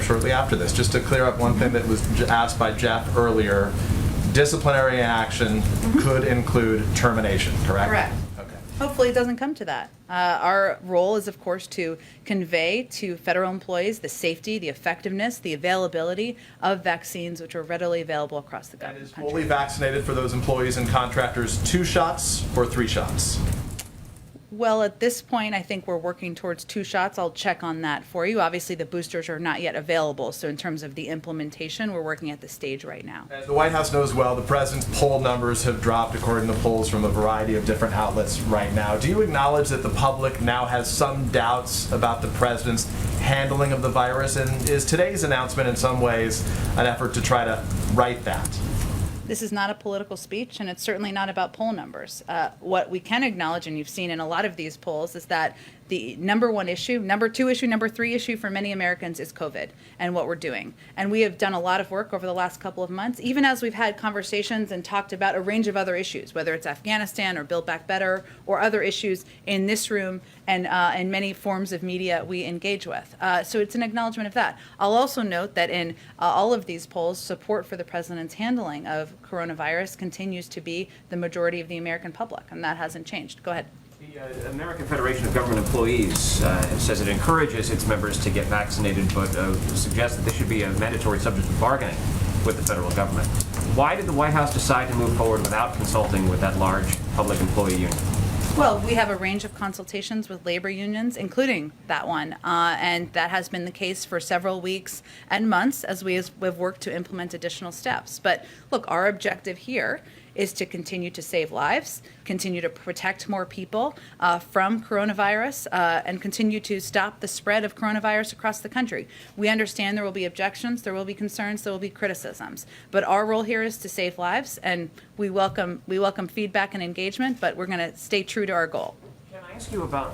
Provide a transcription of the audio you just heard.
shortly after this. Just to clear up one thing that was asked by Jeff earlier, disciplinary action could include termination, correct? Correct. Okay. Hopefully it doesn't come to that. Our role is, of course, to convey to federal employees the safety, the effectiveness, the availability of vaccines which are readily available across the And country. is fully vaccinated for those employees and contractors 2 shots or 3 shots? Well, at this point, I think we're working towards 2 shots. I'll check on that for you. Obviously, the boosters are not yet available, so in terms of the implementation, we're working at the stage right now. As the White House knows well, the president's poll numbers have dropped according to polls from a variety of different outlets right now. Do you acknowledge that the public now has some doubts about the president's handling of the virus? And is today's announcement in some ways an effort to try to right that? This is not a political speech, and it's certainly not about poll numbers. What we can acknowledge, and you've seen in a lot of these polls, is that the number 1 issue, number 2 issue, number 3 issue for many Americans is COVID and what we're doing. And we have done a lot of work over the last couple of months, even as we've had conversations and talked about a range of other issues, whether it's Afghanistan or Build Back Better or other issues in this room and in many forms of media we engage with. So it's an acknowledgement of that. I'll also note that in all of these polls, support for the president's handling of coronavirus continues to be the majority of the American public, and that hasn't changed. Go ahead. The American Federation of Government Employees says it encourages its members to get vaccinated, but suggests that this should be a mandatory subject of bargaining with the federal government. Why did the White House decide to move forward without consulting with that large public employee union? Well, we have a range of consultations with labor unions, including that one, and that has been the case for several weeks and months as we have worked to implement additional steps. But look, our objective here is to continue to save lives, continue to protect more people from coronavirus, and continue to stop the spread of coronavirus across the country. We understand there will be objections, there will be concerns, there will be criticisms, but our role here is to save lives, and we welcome feedback and engagement, but we're going to stay true to our goal. Can I ask you about